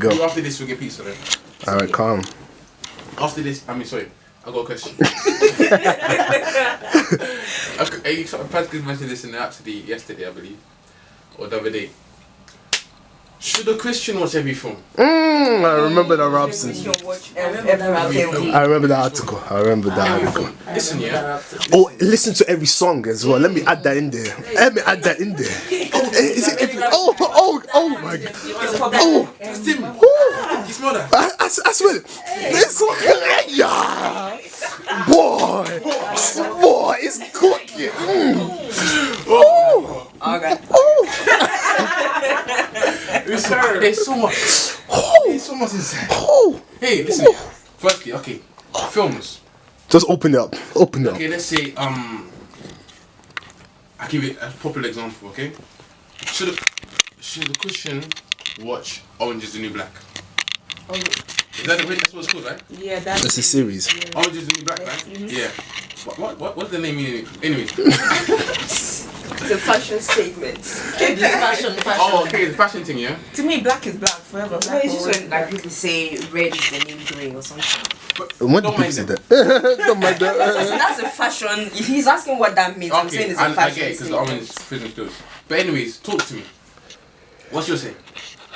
Alright, go. After this, we'll get pizza then. Alright, calm. After this, sorry, I got a question. You practically mentioned this in the app yesterday, I believe, or the other day. Should a Christian watch every film? I remember the Robson. I remember the article. I remember that article. Listen, yeah. Oh, listen to every song as well. Let me add that in there. Oh my God. Oh, That's Tim. You smell that? I smell it. It's boy, it's cooking. Oh. Okay. There's so much. There's so much inside. Hey, listen. Firstly, okay, films. Just open it up. Okay, let's say I'll give it a popular example. Okay, should a Christian watch Orange Is the New Black? Is that that's what it's called, right? Yeah, that's a series. Yeah. Orange Is the New Black, right? Yeah. What's the name meaning? Anyway. It's a fashion statement. Fashion. Oh, okay, the fashion thing, yeah. To me, black is black forever. No, it's just when like people say red is the new grey or something. When don't mind that. Don't mind that. That's a fashion. If he's asking what that means, I'm saying it's a fashion. I get it because the orange is prison clothes. But anyways, talk to me. What's your say?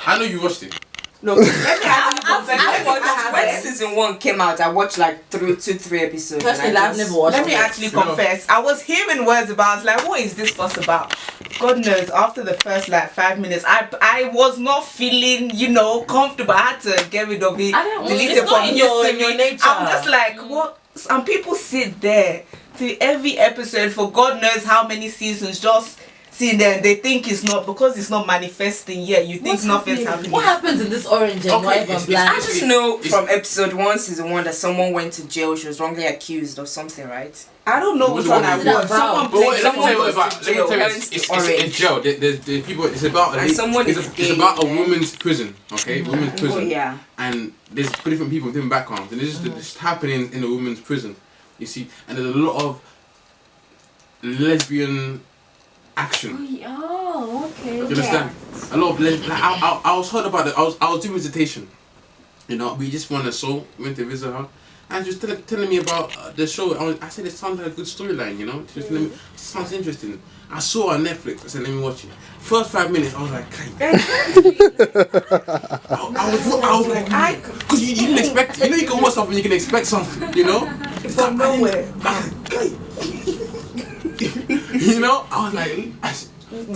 I know you watched it. No, let me actually confess. I watched when season 1 came out. I watched like 2-3 episodes. Personally, I've never watched. Let me actually confess. I was hearing words about. I was like, "What is this fuss about?" God knows. After the first like 5 minutes, I was not feeling comfortable. I had to get rid of it. Delete it from your nature. I'm just like, what? And people sit there to every episode for God knows how many seasons just. See, then they think it's not because it's not manifesting yet. You think nothing's happening. What happens in this orange and white and black? I just know from episode 1, season 1 that someone went to jail. She was wrongly accused of something, right? I don't know which one I watched. Someone played. Let me tell you, it's jail. There's people. It's about it's about a woman's prison. Okay, women's prison. Yeah. And there's different people with different backgrounds, and it's just happening in a women's prison. You see, and there's a lot of lesbian action. Oh, okay. You understand? A lot of I was heard about it. I was doing visitation. We just went to visit her, and she was telling me about the show. I said it sounds like a good storyline. She was telling me it sounds interesting. I saw it on Netflix. I said let me watch it. First 5 minutes, I was like, I was like, because you didn't expect. You can watch something, you can expect something. From nowhere. I was like,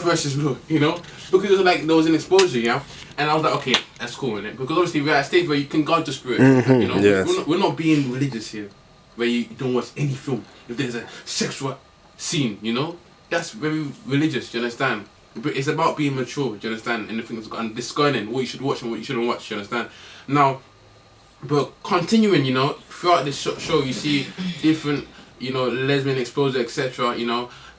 precious Lord, because it was like there was an exposure, yeah, and I was like, okay, that's cool, innit? Because obviously we're at a stage where you can guard the spirit, Yes. we're not being religious here, where you don't watch any film if there's a sexual scene, that's very religious, do you understand? But it's about being mature, do you understand? And the things and discerning what you should watch and what you shouldn't watch, do you understand? Now, but continuing, throughout this show, you see different. Lesbian exposure, etc.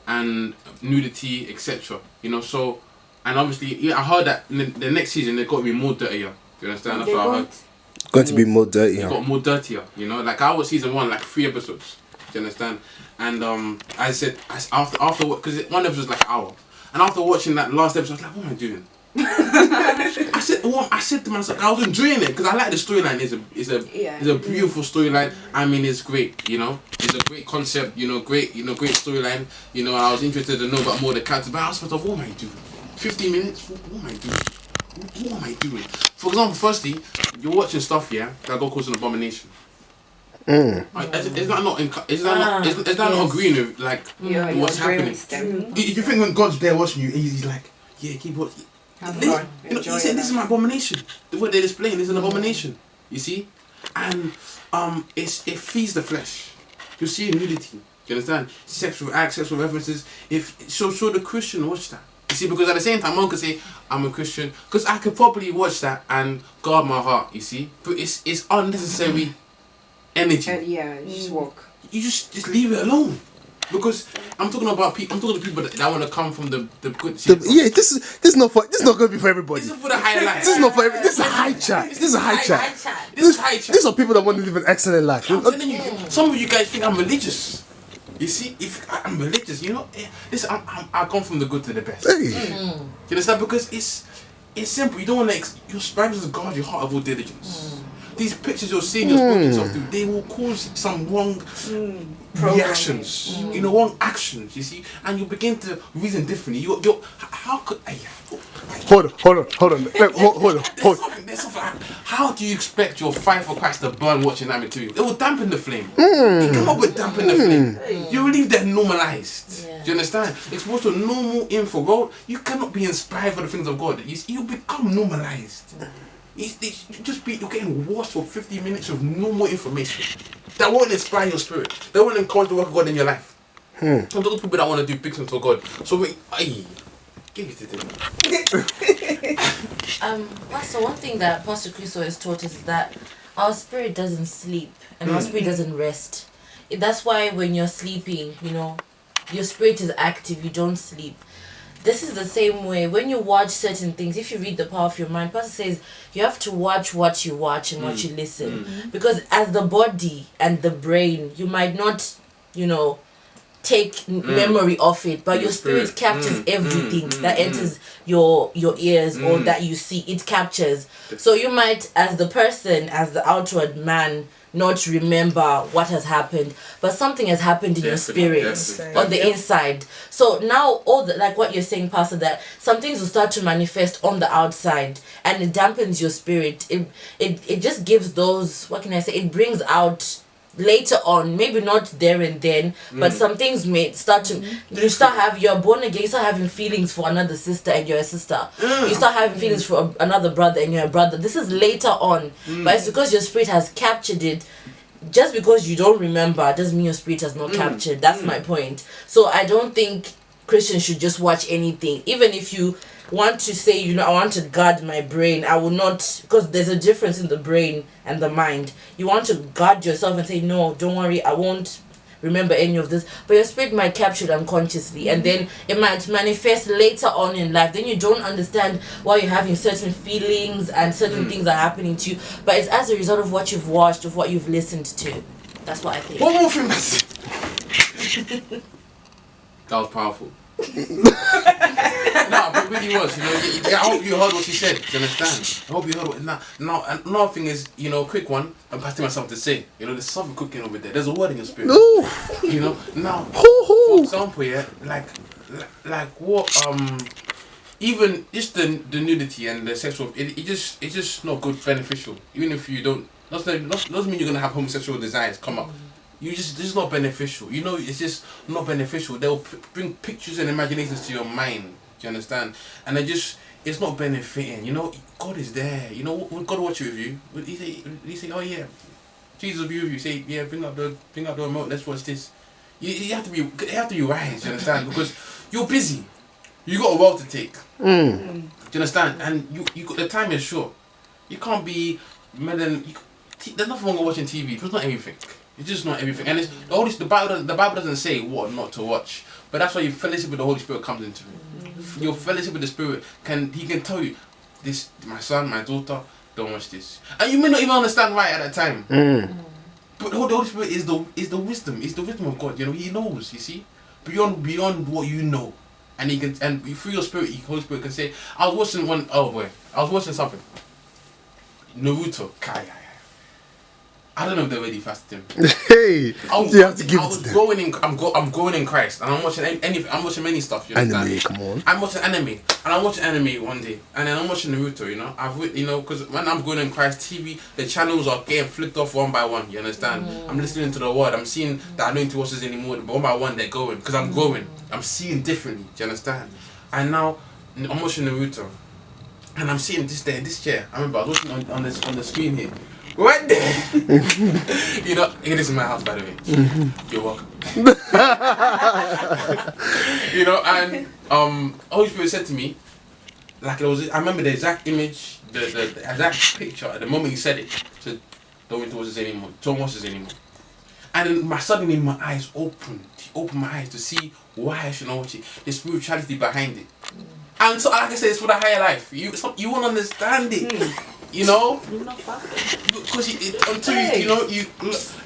And nudity, etc. So, and obviously, I heard that in the next season they're going to be more dirtier. Do you understand? That's what I heard. Going to be more dirty. They got more dirtier. Like I watched season 1, like 3 episodes. Do you understand? And I said after because one episode was like an hour, and after watching that last episode, I was like, what am I doing? I said to myself, I was enjoying it because I like the storyline. It's a beautiful storyline. I mean, it's great. It's a great concept. Great storyline. And I was interested to know about more of the characters. But I was like, what am I doing? 15 minutes? What am I doing? What am I doing? For example, firstly, you're watching stuff, yeah, that God calls an abomination. Is that not agreeing with what's happening? If you think when God's there watching you, he's like, yeah, keep watching. He said this is my abomination. What they're displaying is an abomination. You see? And it feeds the flesh. You see nudity. You understand? Sexual acts, sexual references. So the Christian watch that. You see, because at the same time one could say I'm a Christian. Because I could probably watch that and guard my heart, you see? But it's unnecessary energy. You just walk. You just leave it alone. Because I'm talking about people. I'm talking to people that want to come from the good. This is not going to be for everybody. This is for the highlights. This is not for everybody. This is a HighChat. This is a HighChat. These are people that want to live an excellent life. I'm telling you, some of you guys think I'm religious. You see, if I'm religious, listen, I come from the good to the best. Hey. You understand? Because it's it's simple. You don't want to. Your scribes to guard your heart of all diligence. These pictures you're seeing yourself through, they will cause some wrong reactions, wrong actions. You see, and you begin to reason differently. How could? Hold on. There's something. How do you expect your fire for Christ to burn watching that material? It will dampen the flame. You come up with dampen the flame. You will leave that normalized. Yeah. Do you understand? It's supposed to normal info. Well, you cannot be inspired for the things of God. You become normalized. You're getting washed for 50 minutes of normal information that won't inspire your spirit. That won't encourage the work of God in your life. Some those people that want to do big things for God. So give it to them. Pastor, one thing that Pastor Chris always taught us is that our spirit doesn't sleep and our spirit doesn't rest. That's why when you're sleeping, your spirit is active, you don't sleep. This is the same way when you watch certain things. If you read The Power of Your Mind, Pastor says you have to watch what you watch and what you listen. Because as the body and the brain, you might not, take memory of it, but your spirit captures everything that enters your ears or that you see. It captures. So you might, as the person, as the outward man, not remember what has happened, but something has happened in your spirit on the inside. So now like what you're saying, Pastor, that some things will start to manifest on the outside and it dampens your spirit. It just gives those, what can I say, it brings out later on, maybe not there and then, but some things may start to, you're born again, you start having feelings for another sister and you're a sister. You start having feelings for another brother and you're a brother. This is later on, but it's because your spirit has captured it. Just because you don't remember doesn't mean your spirit has not captured. That's my point. So I don't think Christians should just watch anything. Even if you want to say, I want to guard my brain, I will not, because there's a difference in the brain and the mind. You want to guard yourself and say, no, don't worry, I won't remember any of this. But your spirit might capture it unconsciously, and then it might manifest later on in life. Then you don't understand why you're having certain feelings and certain things are happening to you. But it's as a result of what you've watched, of what you've listened to. That's what I think. One more thing. That was powerful. No, but it really was. I hope you heard what she said. Do you understand? I hope you heard what. Now, another thing is, quick one. I'm passing myself to say. There's something cooking over there. There's a word in your spirit. Now, for example, like what even just the nudity and the sexual, it's just not good, beneficial. Even if you don't, doesn't mean you're gonna have homosexual desires come up. This is not beneficial. It's just not beneficial. They'll bring pictures and imaginations to your mind. Do you understand? And it's not benefiting. God is there. When God watch with you, he say, oh yeah, Jesus will be with you. Say, yeah, bring up the remote. Let's watch this. You have to be wise. Do you understand? Because you're busy. You got a while to take. Do you understand? And you got, the time is short. You can't be there's nothing wrong with watching TV. It's not everything. It's just not everything, and the Bible doesn't say what not to watch, but that's why your fellowship with the Holy Spirit comes into it. Your fellowship with the Spirit he can tell you, this, my son, my daughter, don't watch this, and you may not even understand why at that time. But the Holy Spirit is the wisdom, is the wisdom of God. He knows. You see, beyond what you know, and he can, and through your spirit, Holy Spirit can say, I was watching something, Naruto, Kaya. I don't know if they're ready fast him. Hey, you have to give it to them. I'm growing in Christ, and I'm watching I'm watching many stuff. You understand? Anime, come on. I'm watching anime, and I'm watching anime one day, and then I'm watching Naruto. Because when I'm growing in Christ, TV, the channels are getting flicked off one by one. You understand? I'm listening to the word. I'm seeing that I don't need to watch this anymore. But one by one, they're going because I'm growing. I'm seeing differently. Do you understand? And now I'm watching Naruto, and I'm seeing this there, this chair. I remember I was watching on the screen here. Right there. It is my house, by the way. You're welcome. And Holy Spirit said to me, like I remember the exact image, the exact picture at the moment he said it. Said, don't watch this anymore. Don't watch this anymore. And then suddenly my eyes opened. He opened my eyes to see why I should not watch it. The spirituality behind it. And so, like I said, it's for the higher life. You won't understand it. Because until you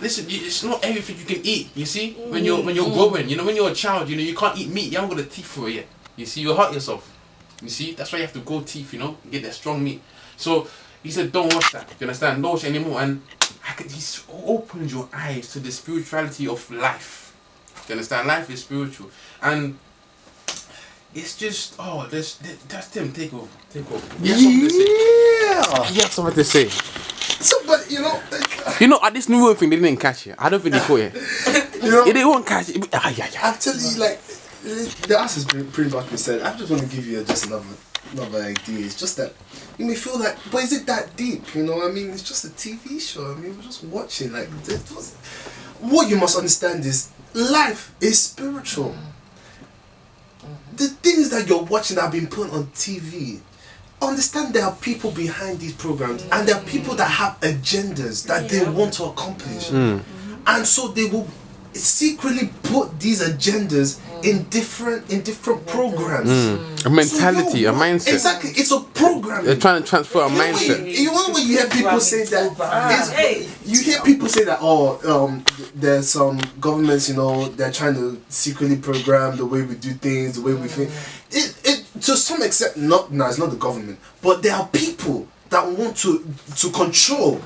listen, it's not everything you can eat. You see, when you're growing, when you're a child, you can't eat meat. You haven't got the teeth for it yet. You see, you'll hurt yourself. You see, that's why you have to grow teeth, you know, get that strong meat. So he said, don't watch that. Do you understand? Don't watch it anymore. And he's opened your eyes to the spirituality of life. Do you understand? Life is spiritual. And it's just, that's Tim, take over. Yeah. He has something to say. So, but you know, This new word thing, they didn't catch it. I don't think they caught it. They won't catch it. I'm telling you, like, the answer has been pretty much been said. I just want to give you just another idea. It's just that you may feel like, but is it that deep? You know, I mean, it's just a TV show. I mean, we're just watching. Like, what you must understand is life is spiritual. The things that you're watching that have been put on TV, understand there are people behind these programs, and there are people that have agendas that they want to accomplish, and so they will secretly put these agendas in different programs. A mentality, a mindset. Exactly, it's a program. They're trying to transfer a mindset. You know when you hear people say that, you hear people say that, there's some governments, you know, they're trying to secretly program the way we do things, the way we think. It to some extent, it's not the government, but there are people that want to control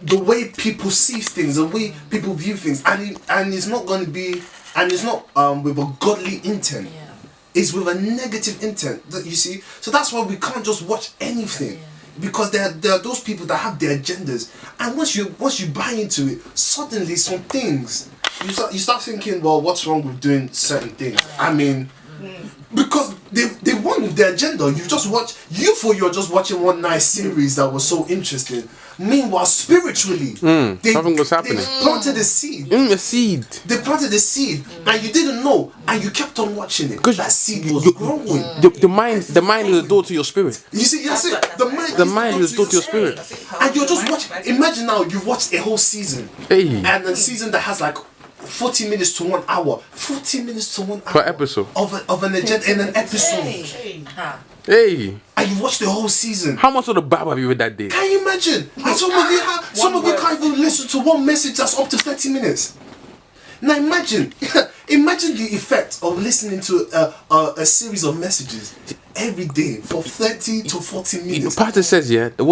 the way people see things, the way people view things, and it's not going to be, and it's not with a godly intent. It's with a negative intent, that you see. So that's why we can't just watch anything, because there are those people that have their agendas, and once you buy into it, suddenly some things you start thinking, well, what's wrong with doing certain things? I mean, because they want with their agenda. You're just watching one nice series that was so interesting. Meanwhile, spiritually, something was happening. They planted a seed. They planted a seed, and you didn't know, and you kept on watching it because that seed was growing. The mind is the door to your spirit. You see, that's it. The mind is the door to your spirit. And you're just watching. Imagine now you've watched a whole season, and a season that has like 40 minutes to 1 hour. 40 minutes to 1 hour per episode of an agenda in an episode. Hey. And you watch the whole season. How much of the Bible have you read that day? Can you imagine? And some of you can't even listen to one message that's up to 30 minutes. Now imagine the effect of listening to a series of messages every day for 30 to 40 minutes. The pastor says, the